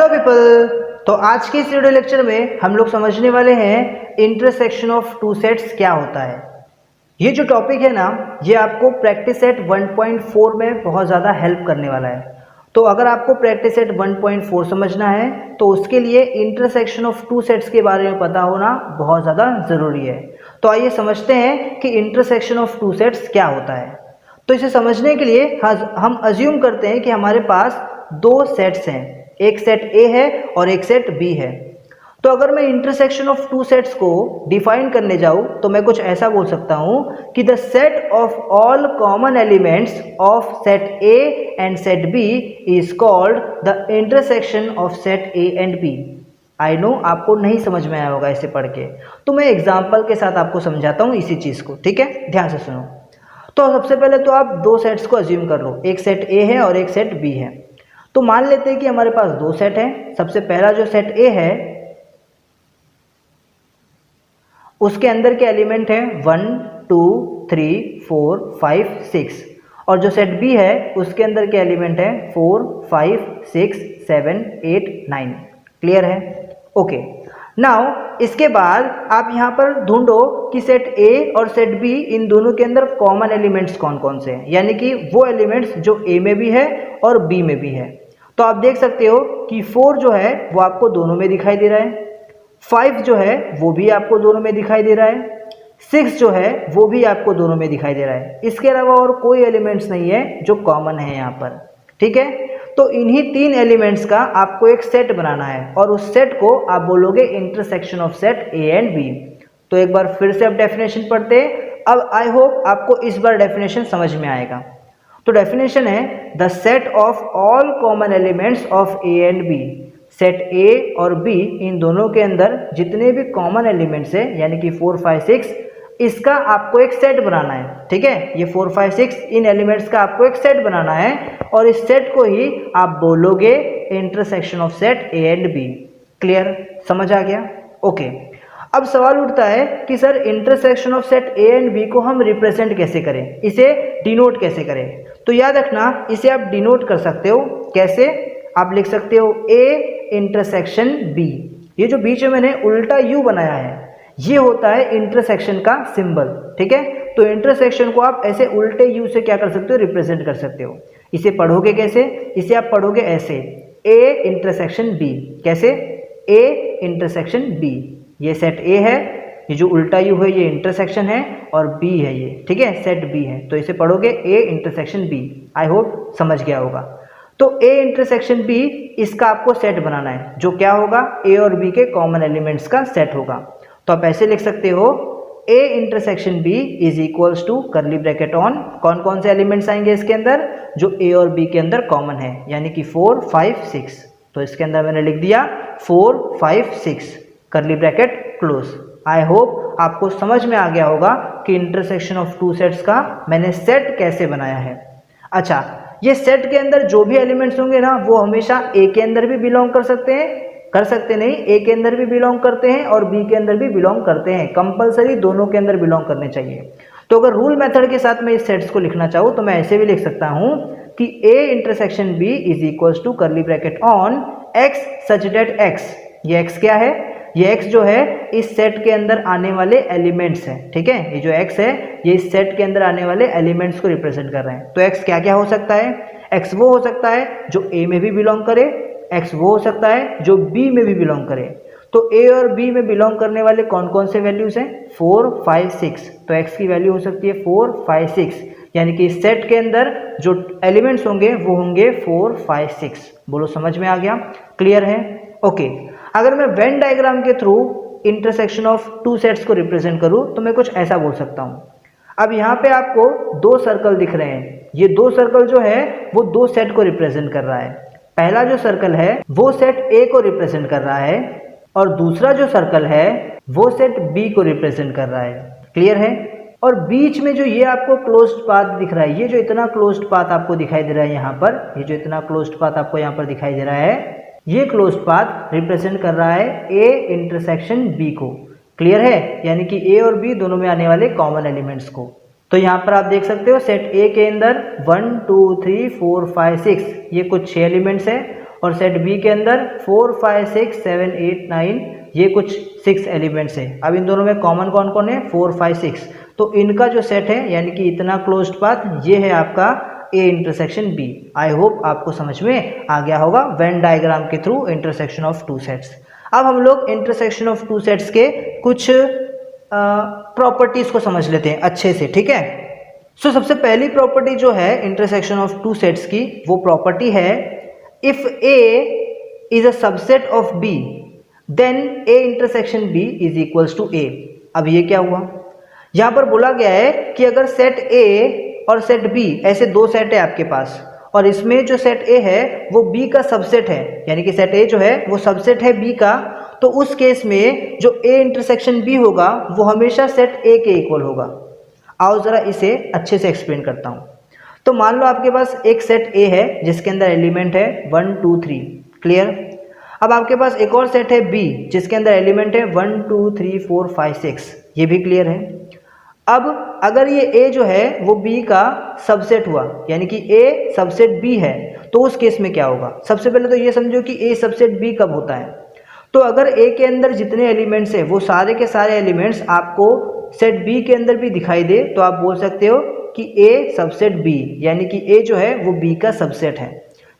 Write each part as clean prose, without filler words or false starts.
Hello people. तो आज के इस वीडियो लेक्चर में हम लोग समझने वाले हैं इंटरसेक्शन ऑफ टू सेट्स क्या होता है। ये जो टॉपिक है ना, ये आपको प्रैक्टिस सेट 1.4 में बहुत ज़्यादा हेल्प करने वाला है। तो अगर आपको प्रैक्टिस सेट 1.4 समझना है तो उसके लिए इंटरसेक्शन ऑफ टू सेट्स के बारे में पता होना बहुत ज़्यादा ज़रूरी है। तो आइए समझते हैं कि इंटरसेक्शन ऑफ टू सेट्स क्या होता है। तो इसे समझने के लिए हम अज्यूम करते हैं कि हमारे पास दो सेट्स हैं, एक सेट ए है और एक सेट बी है। तो अगर मैं इंटरसेक्शन ऑफ टू सेट्स को डिफाइन करने जाऊं तो मैं कुछ ऐसा बोल सकता हूं कि the set of all common elements of set A and set B is called the intersection of set A and B. I know आपको नहीं समझ में आया होगा इसे पढ़ के, तो मैं एग्जाम्पल के साथ आपको समझाता हूँ इसी चीज़ को। ठीक है, ध्यान से सुनो। तो सबसे पहले तो आप दो सेट्स को अज्यूम कर लो, एक सेट ए है और एक सेट बी है। तो मान लेते हैं कि हमारे पास दो सेट हैं। सबसे पहला जो सेट ए है उसके अंदर के एलिमेंट हैं 1 2 3 4 5 6 और जो सेट बी है उसके अंदर के एलिमेंट हैं 4 5 6 7 8 9। क्लियर है? ओके। नाउ इसके बाद आप यहाँ पर ढूंढो कि सेट ए और सेट बी इन दोनों के अंदर कॉमन एलिमेंट्स कौन कौन से हैं, यानी कि वो एलिमेंट्स जो ए में भी है और बी में भी है। तो आप देख सकते हो कि 4 जो है वो आपको दोनों में दिखाई दे रहा है, 5 जो है वो भी आपको दोनों में दिखाई दे रहा है, 6 जो है वो भी आपको दोनों में दिखाई दे रहा है। इसके अलावा और कोई एलिमेंट्स नहीं है जो कॉमन है यहाँ पर। ठीक है, तो इन्हीं तीन एलिमेंट्स का आपको एक सेट बनाना है और उस सेट को आप बोलोगे intersection of set A and B. तो एक बार फिर से आप डेफिनेशन पढ़ते हैं। अब आई होप आपको इस बार डेफिनेशन समझ में आएगा। तो डेफिनेशन है the set of all common elements of A and B. Set A और बी इन दोनों के अंदर जितने भी कॉमन एलिमेंट्स हैं यानी कि 4 5 6, इसका आपको एक सेट बनाना है। ठीक है, ये 4 5 6 इन एलिमेंट्स का आपको एक सेट बनाना है और इस सेट को ही आप बोलोगे intersection of set A and B. Clear? समझ आ गया? ओके। अब सवाल उठता है कि sir intersection of set A and B को हम रिप्रेजेंट कैसे करें, इसे डिनोट कैसे करें। तो याद रखना, इसे आप डिनोट कर सकते हो। कैसे? आप लिख सकते हो ए इंटरसेक्शन बी। ये जो बीच में मैंने उल्टा यू बनाया है ये होता है इंटरसेक्शन का सिंबल। ठीक है, तो इंटरसेक्शन को आप ऐसे उल्टे यू से क्या कर सकते हो, रिप्रेजेंट कर सकते हो। इसे पढ़ोगे कैसे? इसे आप पढ़ोगे ऐसे, ए इंटरसेक्शन बी। कैसे? A intersection B. ये सेट ए है, ये जो उल्टा यू है ये इंटरसेक्शन है और बी है ये। ठीक है, सेट बी है, तो इसे पढ़ोगे A intersection B. I hope समझ गया होगा। तो ए इंटरसेक्शन बी, इसका आपको सेट बनाना है जो क्या होगा, ए और बी के कॉमन एलिमेंट्स का सेट होगा। तो आप ऐसे लिख सकते हो A intersection B is equals to curly bracket on, कौन कौन से एलिमेंट्स आएंगे इसके अंदर, जो ए और बी के अंदर कॉमन है, यानी कि 4 5 6। तो इसके अंदर मैंने लिख दिया 4 5 6 करली ब्रैकेट क्लोज। आई होप आपको समझ में आ गया होगा कि इंटरसेक्शन ऑफ टू सेट्स का मैंने सेट कैसे बनाया है। अच्छा, ये सेट के अंदर जो भी एलिमेंट्स होंगे ना वो हमेशा ए के अंदर भी बिलोंग कर सकते हैं, कर सकते नहीं, ए के अंदर भी बिलोंग करते हैं और बी के अंदर भी बिलोंग करते हैं। कंपलसरी दोनों के अंदर बिलोंग करने चाहिए। तो अगर रूल मेथड के साथ मैं इस सेट्स को लिखना चाहूँ तो मैं ऐसे भी लिख सकता हूँ कि A intersection B is equals to curly bracket on x such that x. ये एक्स क्या है? ये x जो है इस सेट के अंदर आने वाले एलिमेंट्स हैं। ठीक है, ये जो x है ये इस सेट के अंदर आने वाले एलिमेंट्स को रिप्रेजेंट कर रहे हैं। तो x क्या क्या हो सकता है? x वो हो सकता है जो a में भी बिलोंग करे, x वो हो सकता है जो b में भी बिलोंग करे। तो a और b में बिलोंग करने वाले कौन कौन से वैल्यूज हैं? 4 5 6। तो x की वैल्यू हो सकती है 4 5 6, यानी कि इस सेट के अंदर जो एलिमेंट्स होंगे वो होंगे 4 5 6। बोलो समझ में आ गया? क्लियर है? ओके। अगर मैं वेन डायग्राम के through intersection of two sets को रिप्रेजेंट करूं तो मैं कुछ ऐसा बोल सकता हूं। अब यहाँ पे आपको दो सर्कल दिख रहे हैं। ये दो सर्कल जो है वो दो सेट को रिप्रेजेंट कर रहा है। पहला जो सर्कल है वो सेट ए को रिप्रेजेंट कर रहा है और दूसरा जो सर्कल है वो सेट बी को रिप्रेजेंट कर रहा है। क्लियर है? और बीच में जो ये आपको क्लोज्ड पाथ दिख रहा है, ये जो इतना क्लोज्ड पाथ आपको दिखाई दे रहा है यहाँ पर, ये जो इतना क्लोज्ड पाथ आपको यहाँ पर दिखाई दे रहा है, ये क्लोज्ड पाथ रिप्रेजेंट कर रहा है ए इंटरसेक्शन बी को। क्लियर है? यानी कि ए और बी दोनों में आने वाले कॉमन एलिमेंट्स को। तो यहाँ पर आप देख सकते हो सेट ए के अंदर 1 2 3 4 5 6 ये कुछ 6 एलिमेंट्स है और सेट बी के अंदर 4 5 6 7 8 9 ये कुछ 6 एलिमेंट्स है। अब इन दोनों में कॉमन कौन कौन है? 4 5 6। तो इनका जो सेट है यानी कि इतना क्लोज्ड पाथ ये है आपका A intersection B. I hope आपको समझ में आ गया होगा वेन डायग्राम के through intersection of two sets. अब हम लोग इंटरसेक्शन ऑफ टू सेट्स के कुछ प्रॉपर्टीज को समझ लेते हैं अच्छे से, ठीक है। सो सबसे पहली प्रॉपर्टी जो है इंटरसेक्शन ऑफ टू सेट्स की, वो प्रॉपर्टी है if A is a subset of B then A intersection B is equals to A. अब ये क्या हुआ? यहाँ पर बोला गया है कि अगर सेट ए और सेट बी ऐसे दो सेट है आपके पास और इसमें जो सेट ए है वो बी का सबसेट है, यानी कि सेट ए जो है वो सबसेट है बी का, तो उस केस में जो ए इंटरसेक्शन बी होगा वो हमेशा सेट ए के इक्वल होगा। आओ ज़रा इसे अच्छे से एक्सप्लेन करता हूँ। तो मान लो आपके पास एक सेट ए है जिसके अंदर एलिमेंट है 1 2 3, क्लियर। अब आपके पास एक और सेट है बी जिसके अंदर एलिमेंट है 1 2 3 4 5 6, ये भी क्लियर है। अब अगर ये ए जो है वो बी का सबसेट हुआ, यानी कि ए सबसेट बी है, तो उस केस में क्या होगा? सबसे पहले तो ये समझो कि ए सबसेट बी कब होता है। तो अगर ए के अंदर जितने एलिमेंट्स है वो सारे के सारे एलिमेंट्स आपको सेट बी के अंदर भी दिखाई दे तो आप बोल सकते हो कि ए सबसेट बी, यानी कि ए जो है वो बी का सबसेट है।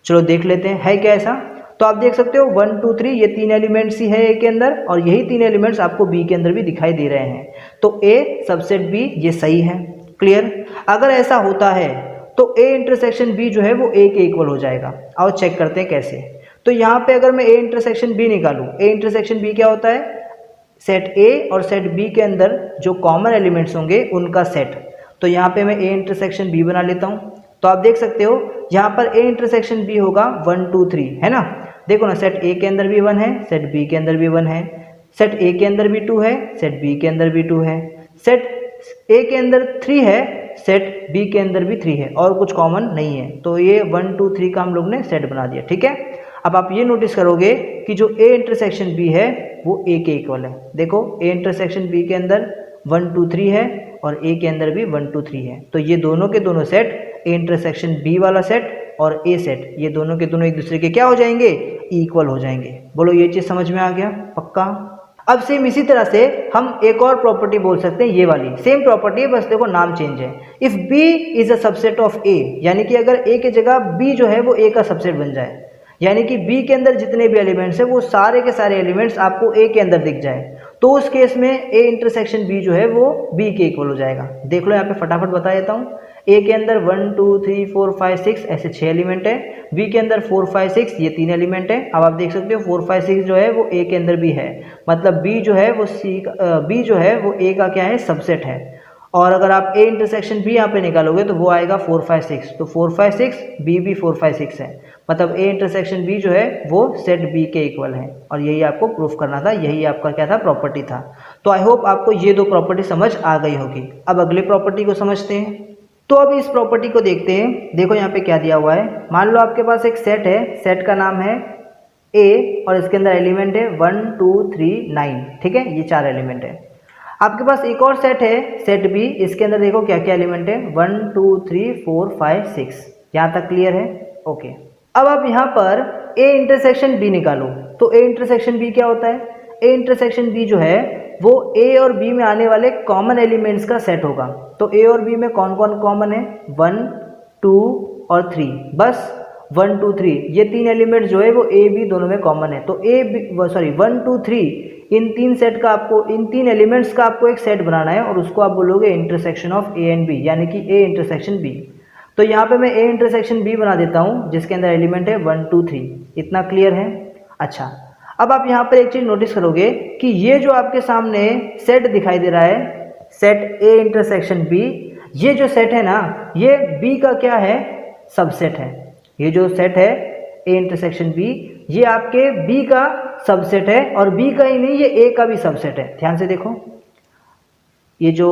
चलो देख लेते हैं है क्या ऐसा। तो आप देख सकते हो 1 2 3 ये 3 एलिमेंट्स ही है ए के अंदर और यही 3 एलिमेंट्स आपको बी के अंदर भी दिखाई दे रहे हैं, तो ए सबसेट बी ये सही है, क्लियर। अगर ऐसा होता है तो ए इंटरसेक्शन बी जो है वो ए के इक्वल हो जाएगा। आओ चेक करते हैं कैसे। तो यहाँ पे अगर मैं ए इंटरसेक्शन बी निकालूँ, ए इंटरसेक्शन बी क्या होता है? सेट ए और सेट बी के अंदर जो कॉमन एलिमेंट्स होंगे उनका सेट। तो यहाँ पे मैं ए इंटरसेक्शन बी बना लेता हूँ। तो आप देख सकते हो यहाँ पर ए इंटरसेक्शन बी होगा 1 2 3, है ना। देखो ना, सेट ए के अंदर भी 1 है, सेट बी के अंदर भी 1 है, सेट ए के अंदर भी 2 है, सेट बी के अंदर भी 2 है, सेट ए के अंदर 3 है, सेट बी के अंदर भी 3 है और कुछ कॉमन नहीं है। तो ये 1 2 3 का हम लोग ने सेट बना दिया, ठीक है। अब आप ये नोटिस करोगे कि जो ए इंटरसेक्शन बी है वो ए के इक्वल है। देखो ए इंटरसेक्शन बी के अंदर 1 2 3 है और ए के अंदर भी 1 2 3 है, तो ये दोनों के दोनों सेट ए इंटरसेक्शन बी वाला सेट और ए सेट ये दोनों के दोनों एक दूसरे के क्या हो जाएंगे? इक्वल हो जाएंगे। बोलो ये चीज़ समझ में आ गया पक्का। अब सेम इसी तरह से हम एक और प्रॉपर्टी बोल सकते हैं, ये वाली सेम प्रॉपर्टी है, बस देखो नाम चेंज है। If B is a subset of A, यानी कि अगर ए की जगह बी जो है वो ए का सबसेट बन जाए, यानी कि बी के अंदर जितने भी एलिमेंट्स हैं वो सारे के सारे एलिमेंट्स आपको ए के अंदर दिख जाए, तो उस केस में ए इंटरसेक्शन बी जो है वो बी के इक्वल हो जाएगा। देख लो यहाँ पे फटाफट बता देता हूँ। ए के अंदर 1 2 3 4 5 6 ऐसे 6 एलिमेंट है, बी के अंदर 4 5 6 ये 3 एलिमेंट है। अब आप देख सकते हो 4 5 6 जो है वो ए के अंदर भी है, मतलब बी जो है वो बी जो है वो ए का क्या है? सबसेट है। और अगर आप ए इंटरसेक्शन बी यहाँ पे निकालोगे तो वो आएगा 4 5 6, तो 4 5 6 बी भी 4 5 6 है, मतलब ए इंटरसेक्शन बी जो है वो सेट बी के इक्वल है। और यही आपको प्रूफ करना था, यही आपका क्या था? प्रॉपर्टी था। तो आई होप आपको ये दो प्रॉपर्टी समझ आ गई होगी। अब अगले प्रॉपर्टी को समझते हैं। तो अब इस प्रॉपर्टी को देखते हैं। देखो यहाँ पे क्या दिया हुआ है। मान लो आपके पास एक सेट है, सेट का नाम है ए और इसके अंदर एलिमेंट है 1 2 3 9, ठीक है, ये 4 एलिमेंट है। आपके पास एक और सेट है सेट बी, इसके अंदर देखो क्या क्या एलिमेंट है 1 2 3 4 5 6, यहाँ तक क्लियर है? ओके। अब आप यहाँ पर ए इंटरसेक्शन बी निकालो। तो ए इंटरसेक्शन बी क्या होता है? ए इंटरसेक्शन बी जो है वो ए और बी में आने वाले कॉमन एलिमेंट्स का सेट होगा। तो ए और बी में कौन कौन कॉमन है? 1 2 और 3, बस 1 2 3 ये 3 एलिमेंट्स जो है वो ए बी दोनों में कॉमन है। तो 1 2 3 इन 3 सेट का आपको, इन 3 एलिमेंट्स का आपको एक सेट बनाना है और उसको आप बोलोगे intersection of A and B, यानी कि ए इंटरसेक्शन बी। तो यहाँ पे मैं ए इंटरसेक्शन बी बना देता हूँ जिसके अंदर एलिमेंट है 1 2 3। इतना क्लियर है? अच्छा, अब आप यहाँ पर एक चीज़ नोटिस करोगे कि ये जो आपके सामने सेट दिखाई दे रहा है, सेट ए इंटरसेक्शन बी, ये जो सेट है ना ये बी का क्या है? सबसेट है। ये जो सेट है ए इंटरसेक्शन बी ये आपके बी का सबसेट है और बी का ही नहीं, ये ए का भी सबसेट है। ध्यान से देखो, ये जो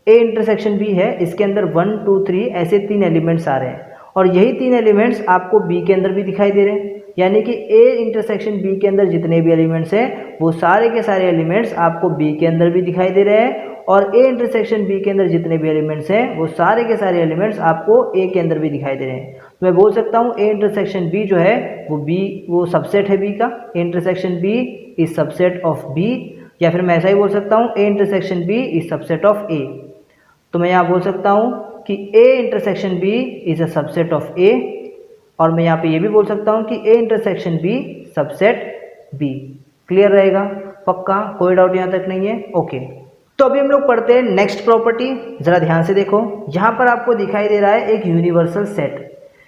ए इंटरसेक्शन बी है इसके अंदर 1 2 3 ऐसे 3 एलिमेंट्स आ रहे हैं और यही 3 एलिमेंट्स आपको बी के अंदर भी दिखाई दे रहे हैं, यानी कि ए इंटरसेक्शन बी के अंदर जितने भी एलिमेंट्स हैं वो सारे के सारे एलिमेंट्स आपको बी के अंदर भी दिखाई दे रहे हैं और ए इंटरसेक्शन बी के अंदर जितने भी एलिमेंट्स हैं वो सारे के सारे एलिमेंट्स आपको ए के अंदर भी दिखाई दे रहे हैं। तो मैं बोल सकता हूँ ए इंटरसेक्शन बी जो है वो सबसेट है बी का, A intersection B is subset of B, या फिर मैं ऐसा ही बोल सकता हूँ A intersection B is subset of A. तो मैं यहाँ बोल सकता हूँ कि A intersection B is a subset of A, और मैं यहाँ पे ये भी बोल सकता हूँ कि A intersection B subset B. Clear रहेगा? पक्का? कोई डाउट यहाँ तक नहीं है? ओके। तो अभी हम लोग पढ़ते हैं नेक्स्ट प्रॉपर्टी। जरा ध्यान से देखो, यहाँ पर आपको दिखाई दे रहा है एक यूनिवर्सल सेट।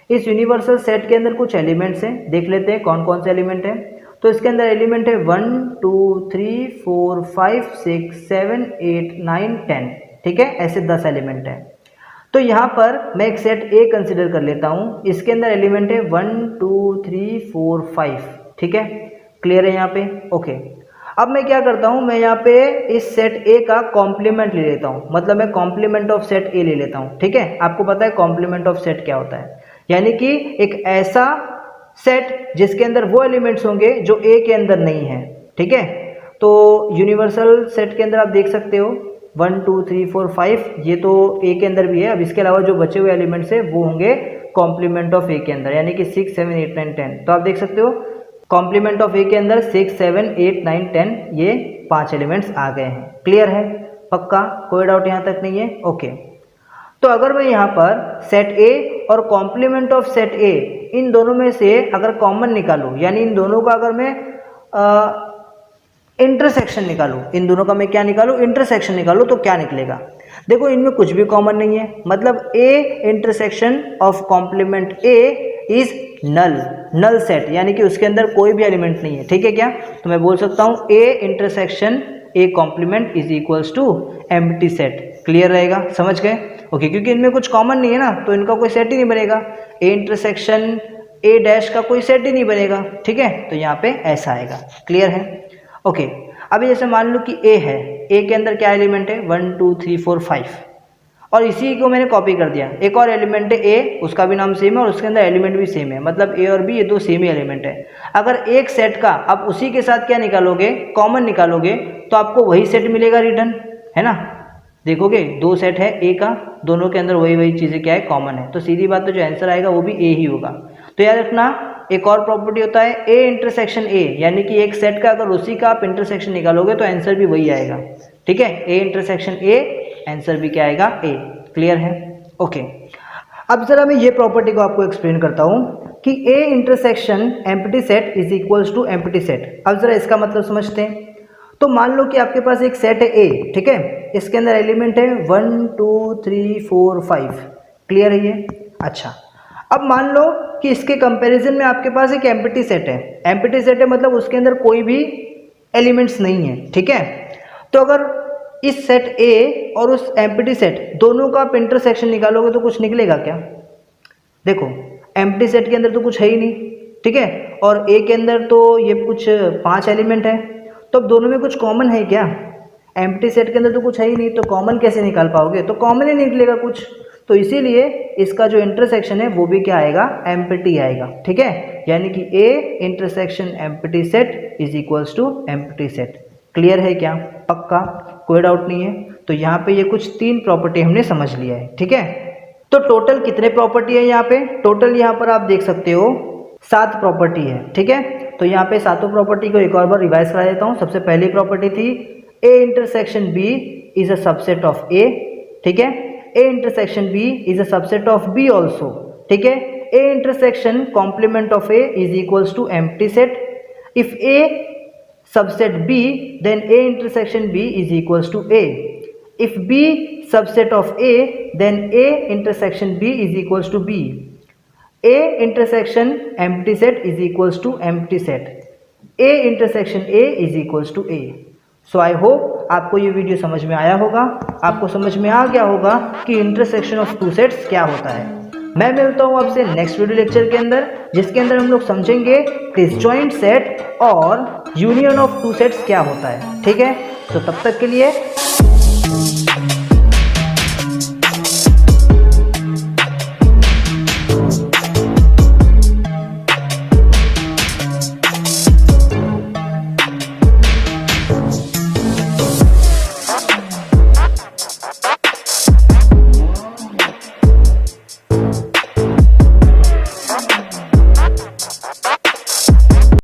इस यूनिवर्सल सेट के अंदर कुछ एलिमेंट्स हैं, देख लेते हैं कौन कौन से एलिमेंट हैं। तो इसके अंदर एलिमेंट है 1 2 3 4 5 6 7 8 9 10, ठीक है, ऐसे 10 एलिमेंट हैं। तो यहाँ पर मैं एक सेट ए कंसिडर कर लेता हूँ, इसके अंदर एलिमेंट है 1 2 3 4 5, ठीक है, क्लियर है यहाँ पे? ओके। अब मैं क्या करता हूँ, मैं यहाँ पे इस सेट ए का कॉम्प्लीमेंट ले लेता हूँ, मतलब मैं कॉम्प्लीमेंट ऑफ सेट ए ले लेता हूँ, ठीक है। आपको पता है कॉम्प्लीमेंट ऑफ सेट क्या होता है, यानी कि एक ऐसा सेट जिसके अंदर वो एलिमेंट्स होंगे जो ए के अंदर नहीं है, ठीक है। तो यूनिवर्सल सेट के अंदर आप देख सकते हो 1 2 3 4 5, ये तो ए के अंदर भी है। अब इसके अलावा जो बचे हुए एलिमेंट्स है वो होंगे कॉम्प्लीमेंट ऑफ ए के अंदर, यानी कि 6 7 8 9 10। तो आप देख सकते हो कॉम्प्लीमेंट ऑफ ए के अंदर 6 7 8 9 10 ये 5 एलिमेंट्स आ गए हैं। क्लियर है? पक्का? कोई डाउट यहाँ तक नहीं है? ओके। तो अगर मैं यहाँ पर सेट ए और कॉम्प्लीमेंट ऑफ सेट ए, इन दोनों में से अगर कॉमन निकालूँ, यानी इन दोनों का अगर मैं इंटरसेक्शन निकालूँ, इन दोनों का मैं क्या निकालूँ, इंटरसेक्शन निकालूँ, तो क्या निकलेगा? देखो इनमें कुछ भी कॉमन नहीं है, मतलब A intersection of complement A is null set, यानी कि उसके अंदर कोई भी एलिमेंट नहीं है, ठीक है क्या? तो मैं बोल सकता हूँ A intersection A complement is equals to empty set. Clear रहेगा? समझ गए? ओके, क्योंकि इनमें कुछ कॉमन नहीं है ना, तो इनका कोई सेट ही नहीं बनेगा, ए इंटरसेक्शन ए डैश का कोई सेट ही नहीं बनेगा, ठीक है। तो यहाँ पे ऐसा आएगा। क्लियर है? ओके। अभी जैसे मान लो कि ए है, ए के अंदर क्या एलिमेंट है 1 2 3 4 5, और इसी को मैंने कॉपी कर दिया। एक और एलिमेंट है ए, उसका भी नाम सेम है और उसके अंदर एलिमेंट भी सेम है, मतलब ए और बी ये दो सेम ही एलिमेंट है। अगर एक सेट का आप उसी के साथ क्या निकालोगे, कॉमन निकालोगे, तो आपको वही सेट मिलेगा रिटर्न, है ना। देखोगे दो सेट है ए का, दोनों के अंदर वही वही चीज़ें क्या है, कॉमन है, तो सीधी बात, तो जो आंसर आएगा वो भी ए ही होगा। तो याद रखना, एक और प्रॉपर्टी होता है ए इंटरसेक्शन ए, यानी कि एक सेट का अगर उसी का आप इंटरसेक्शन निकालोगे तो आंसर भी वही आएगा, ठीक है। ए इंटरसेक्शन ए, आंसर भी क्या आएगा, ए। क्लियर है? ओके। अब जरा मैं ये प्रॉपर्टी को आपको एक्सप्लेन करता हूँ कि A intersection empty set is equals to empty set. अब जरा इसका मतलब समझते हैं। तो मान लो कि आपके पास एक सेट है ए, ठीक है, इसके अंदर एलिमेंट है 1 2 3 4 5। क्लियर है ये? अच्छा, अब मान लो कि इसके कंपैरिजन में आपके पास एक एम्प्टी सेट है। एम्प्टी सेट है मतलब उसके अंदर कोई भी एलिमेंट्स नहीं है, ठीक है। तो अगर इस सेट ए और उस एम्प्टी सेट दोनों का आप इंटरसेक्शन निकालोगे तो कुछ निकलेगा क्या? देखो एम्प्टी सेट के अंदर तो कुछ है ही नहीं, ठीक है, और ए के अंदर तो ये कुछ 5 एलिमेंट है, तो अब दोनों में कुछ कॉमन है क्या? एम्प्टी सेट के अंदर तो कुछ है ही नहीं, तो कॉमन कैसे निकाल पाओगे? तो कॉमन ही निकलेगा कुछ, तो इसीलिए इसका जो इंटरसेक्शन है वो भी क्या आएगा, एम्प्टी आएगा, ठीक है। यानी कि A intersection empty set is equals to empty set. Clear है क्या? पक्का? कोई डाउट नहीं है? तो यहाँ पे ये कुछ 3 प्रॉपर्टी हमने समझ लिया है, ठीक है। तो टोटल कितने प्रॉपर्टी है यहाँ पे? टोटल यहाँ पर आप देख सकते हो 7 प्रॉपर्टी है, ठीक है। तो यहाँ पे सातों प्रॉपर्टी को एक और बार रिवाइज करा देता हूँ। सबसे पहली प्रॉपर्टी थी A intersection B is a subset of A, ठीक है। A intersection B is a subset of B also, ठीक है। A intersection complement of A is equals to empty set. If A subset B, then A intersection B is equals to A. If B subset of A, then A intersection B is equals to B. A intersection empty set is equals to empty set. A intersection A is equals to A. So I hope आपको ये video समझ में आया होगा, आपको समझ में आ गया होगा कि इंटरसेक्शन ऑफ टू सेट्स क्या होता है। मैं मिलता हूँ आपसे नेक्स्ट वीडियो लेक्चर के अंदर, जिसके अंदर हम लोग समझेंगे डिसजॉइंट सेट और यूनियन ऑफ टू सेट्स क्या होता है, ठीक है। तो तब तक के लिए